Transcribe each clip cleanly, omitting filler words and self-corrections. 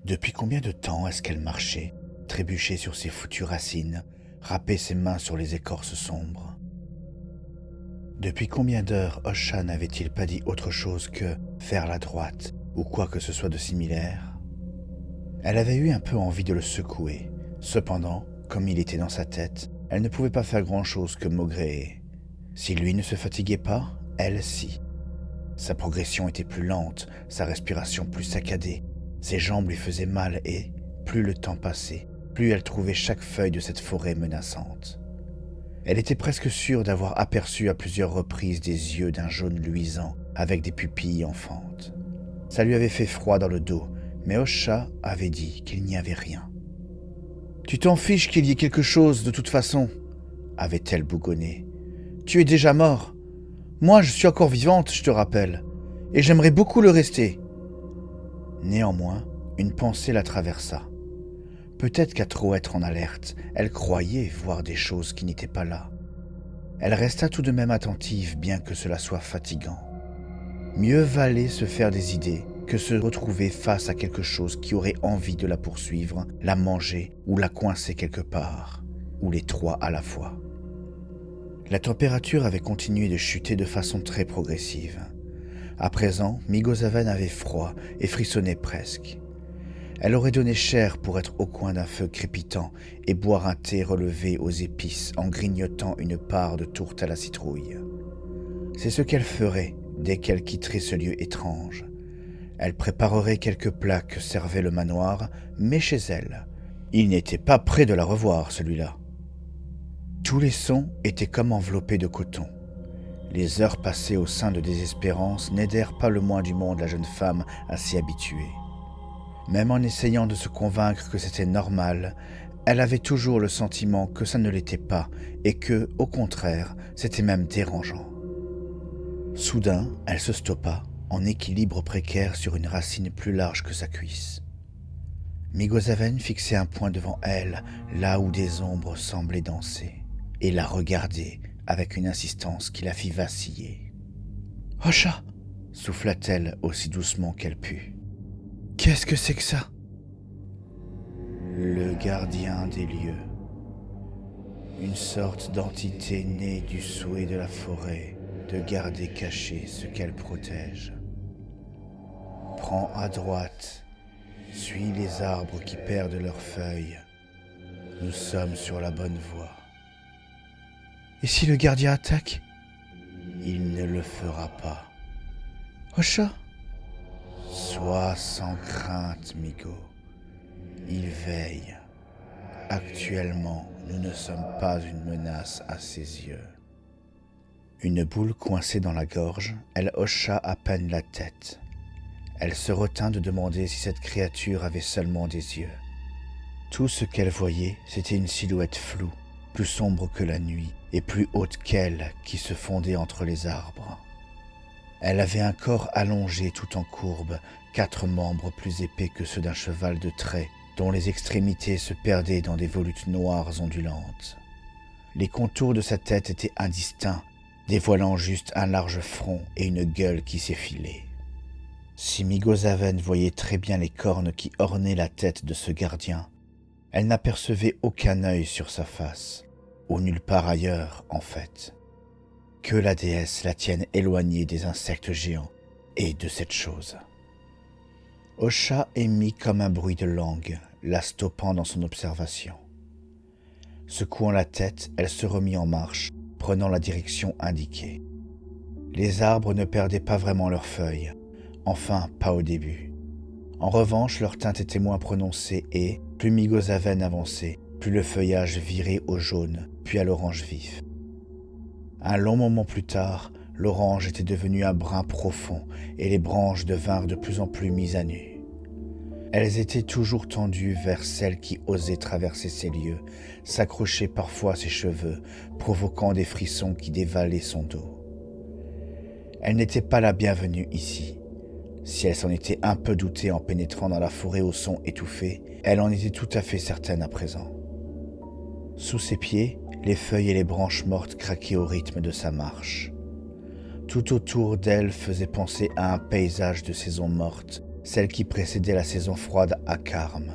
Depuis combien de temps est-ce qu'elle marchait, trébuchait sur ses foutues racines, râpait ses mains sur les écorces sombres? Depuis combien d'heures Osha n'avait-il pas dit autre chose que faire la droite ou quoi que ce soit de similaire? Elle avait eu un peu envie de le secouer. Cependant, comme il était dans sa tête, elle ne pouvait pas faire grand-chose que maugréer. Si lui ne se fatiguait pas, elle si. Sa progression était plus lente, sa respiration plus saccadée, ses jambes lui faisaient mal et, plus le temps passait, plus elle trouvait chaque feuille de cette forêt menaçante. Elle était presque sûre d'avoir aperçu à plusieurs reprises des yeux d'un jaune luisant avec des pupilles enfantes. Ça lui avait fait froid dans le dos, mais Osha avait dit qu'il n'y avait rien. « Tu t'en fiches qu'il y ait quelque chose de toute façon » avait-elle bougonné. « Tu es déjà mort. Moi, je suis encore vivante, je te rappelle, et j'aimerais beaucoup le rester. » Néanmoins, une pensée la traversa. Peut-être qu'à trop être en alerte, elle croyait voir des choses qui n'étaient pas là. Elle resta tout de même attentive, bien que cela soit fatigant. Mieux valait se faire des idées que se retrouver face à quelque chose qui aurait envie de la poursuivre, la manger ou la coincer quelque part, ou les trois à la fois. La température avait continué de chuter de façon très progressive. À présent, Migosaven avait froid et frissonnait presque. Elle aurait donné cher pour être au coin d'un feu crépitant et boire un thé relevé aux épices en grignotant une part de tourte à la citrouille. C'est ce qu'elle ferait dès qu'elle quitterait ce lieu étrange. Elle préparerait quelques plats que servait le manoir, mais chez elle. Il n'était pas près de la revoir, celui-là. Tous les sons étaient comme enveloppés de coton. Les heures passées au sein de Désespérance n'aidèrent pas le moins du monde la jeune femme à s'y habituer. Même en essayant de se convaincre que c'était normal, elle avait toujours le sentiment que ça ne l'était pas et que, au contraire, c'était même dérangeant. Soudain, elle se stoppa, en équilibre précaire sur une racine plus large que sa cuisse. Migosaven fixait un point devant elle, là où des ombres semblaient danser, et la regardait avec une insistance qui la fit vaciller. « Osha !» souffla-t-elle aussi doucement qu'elle put. « Qu'est-ce que c'est que ça ?» Le gardien des lieux. Une sorte d'entité née du souhait de la forêt de garder caché ce qu'elle protège. Prends à droite, suis les arbres qui perdent leurs feuilles. Nous sommes sur la bonne voie. Et si le gardien attaque ? Il ne le fera pas. Osha ? Sois sans crainte, Migo. Il veille. Actuellement, nous ne sommes pas une menace à ses yeux. Une boule coincée dans la gorge, elle hocha à peine la tête. Elle se retint de demander si cette créature avait seulement des yeux. Tout ce qu'elle voyait, c'était une silhouette floue, plus sombre que la nuit et plus haute qu'elle qui se fondait entre les arbres. Elle avait un corps allongé tout en courbe, 4 membres plus épais que ceux d'un cheval de trait, dont les extrémités se perdaient dans des volutes noires ondulantes. Les contours de sa tête étaient indistincts, dévoilant juste un large front et une gueule qui s'effilait. Si Migosaven voyait très bien les cornes qui ornaient la tête de ce gardien, elle n'apercevait aucun œil sur sa face, ou nulle part ailleurs en fait. Que la déesse la tienne éloignée des insectes géants et de cette chose. Osha émit comme un bruit de langue, la stoppant dans son observation. Secouant la tête, elle se remit en marche, prenant la direction indiquée. Les arbres ne perdaient pas vraiment leurs feuilles, enfin pas au début. En revanche, leur teinte était moins prononcée et, plus Migosaven avançait, plus le feuillage virait au jaune, puis à l'orange vif. Un long moment plus tard, l'orange était devenu un brun profond et les branches devinrent de plus en plus mises à nu. Elles étaient toujours tendues vers celle qui osait traverser ces lieux, s'accrocher parfois à ses cheveux, provoquant des frissons qui dévalaient son dos. Elle n'était pas la bienvenue ici. Si elle s'en était un peu doutée en pénétrant dans la forêt au son étouffé, elle en était tout à fait certaine à présent. Sous ses pieds, les feuilles et les branches mortes craquaient au rythme de sa marche. Tout autour d'elle faisait penser à un paysage de saisons mortes, celle qui précédait la saison froide à Carme.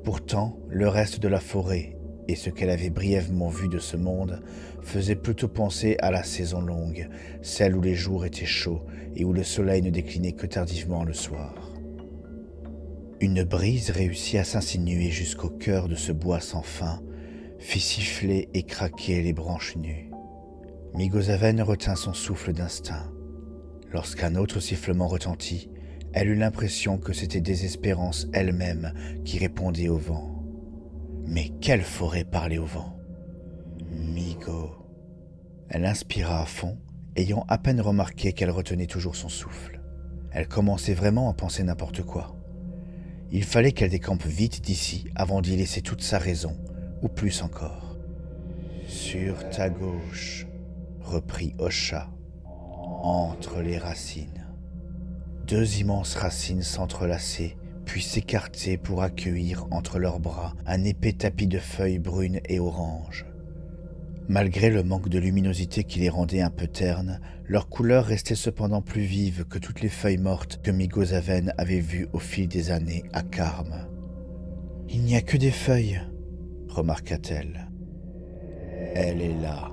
Pourtant, le reste de la forêt et ce qu'elle avait brièvement vu de ce monde faisait plutôt penser à la saison longue, celle où les jours étaient chauds et où le soleil ne déclinait que tardivement le soir. Une brise réussit à s'insinuer jusqu'au cœur de ce bois sans fin, fit siffler et craquer les branches nues. Migosaven retint son souffle d'instinct. Lorsqu'un autre sifflement retentit, elle eut l'impression que c'était Désespérance elle-même qui répondait au vent. Mais quelle forêt parlait au vent? Migo. Elle inspira à fond, ayant à peine remarqué qu'elle retenait toujours son souffle. Elle commençait vraiment à penser n'importe quoi. Il fallait qu'elle décampe vite d'ici avant d'y laisser toute sa raison, ou plus encore. « Sur ta gauche », reprit Osha, « entre les racines. » Deux immenses racines s'entrelaçaient, puis s'écartaient pour accueillir entre leurs bras un épais tapis de feuilles brunes et oranges. Malgré le manque de luminosité qui les rendait un peu ternes, leur couleur restait cependant plus vive que toutes les feuilles mortes que Migosaven avait vues au fil des années à Carme. « Il n'y a que des feuilles, » remarqua-t-elle. « Elle est là. »«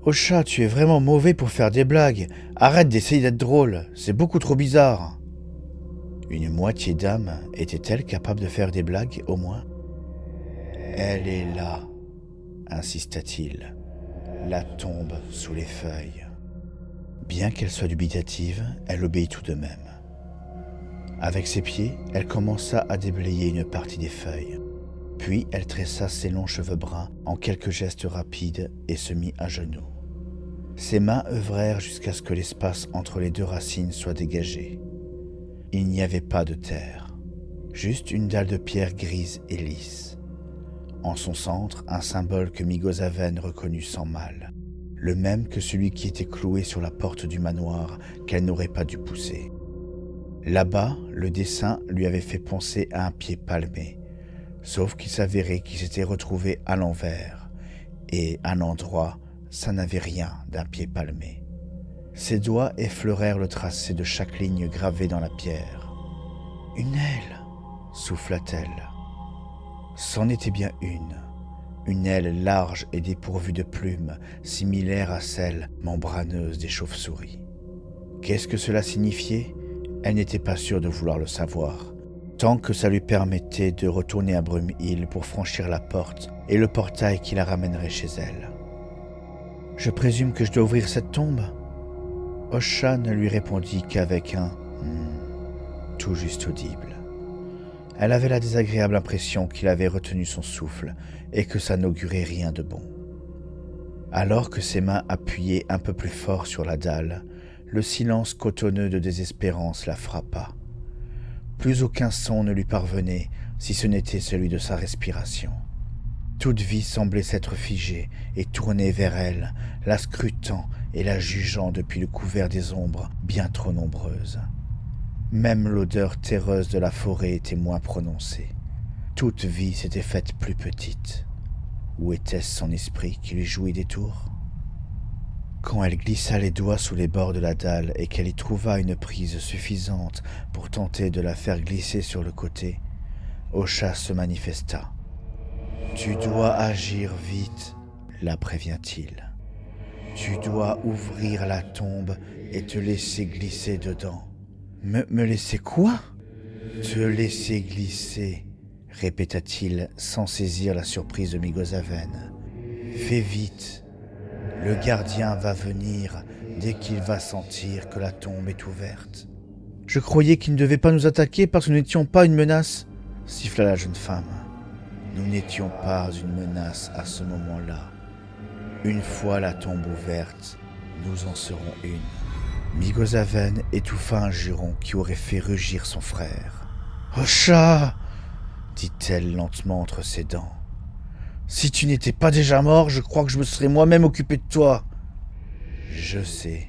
Osha, tu es vraiment mauvais pour faire des blagues. Arrête d'essayer d'être drôle, c'est beaucoup trop bizarre. » Une moitié d'âme était-elle capable de faire des blagues, au moins? « Elle est là, » insista-t-il. « La tombe sous les feuilles. » Bien qu'elle soit dubitative, elle obéit tout de même. Avec ses pieds, elle commença à déblayer une partie des feuilles. Puis elle tressa ses longs cheveux bruns en quelques gestes rapides et se mit à genoux. Ses mains œuvrèrent jusqu'à ce que l'espace entre les deux racines soit dégagé. Il n'y avait pas de terre, juste une dalle de pierre grise et lisse. En son centre, un symbole que Migosaven reconnut sans mal, le même que celui qui était cloué sur la porte du manoir qu'elle n'aurait pas dû pousser. Là-bas, le dessin lui avait fait penser à un pied palmé, sauf qu'il s'avérait qu'il s'était retrouvé à l'envers, et à l'endroit, ça n'avait rien d'un pied palmé. Ses doigts effleurèrent le tracé de chaque ligne gravée dans la pierre. « Une aile !» souffla-t-elle. C'en était bien une aile large et dépourvue de plumes, similaire à celle membraneuse des chauves-souris. Qu'est-ce que cela signifiait? Elle n'était pas sûre de vouloir le savoir, tant que ça lui permettait de retourner à Brumhill pour franchir la porte et le portail qui la ramènerait chez elle. « Je présume que je dois ouvrir cette tombe ?» Osha ne lui répondit qu'avec un « tout juste audible. Elle avait la désagréable impression qu'il avait retenu son souffle et que ça n'augurait rien de bon. Alors que ses mains appuyaient un peu plus fort sur la dalle, le silence cotonneux de Désespérance la frappa. Plus aucun son ne lui parvenait, si ce n'était celui de sa respiration. Toute vie semblait s'être figée et tournée vers elle, la scrutant et la jugeant depuis le couvert des ombres bien trop nombreuses. Même l'odeur terreuse de la forêt était moins prononcée. Toute vie s'était faite plus petite. Où était-ce son esprit qui lui jouait des tours? Quand elle glissa les doigts sous les bords de la dalle et qu'elle y trouva une prise suffisante pour tenter de la faire glisser sur le côté, Osha se manifesta. « Tu dois agir vite, » la prévient-il. « Tu dois ouvrir la tombe et te laisser glisser dedans. » Me laisser quoi? Te laisser glisser, répéta-t-il sans saisir la surprise de Migosaven. Fais vite. Le gardien va venir dès qu'il va sentir que la tombe est ouverte. Je croyais qu'il ne devait pas nous attaquer parce que nous n'étions pas une menace, siffla la jeune femme. Nous n'étions pas une menace à ce moment-là. Une fois la tombe ouverte, nous en serons une. Migosaven étouffa un juron qui aurait fait rugir son frère. « Osha !» dit-elle lentement entre ses dents. « Si tu n'étais pas déjà mort, je crois que je me serais moi-même occupé de toi. »« Je sais. »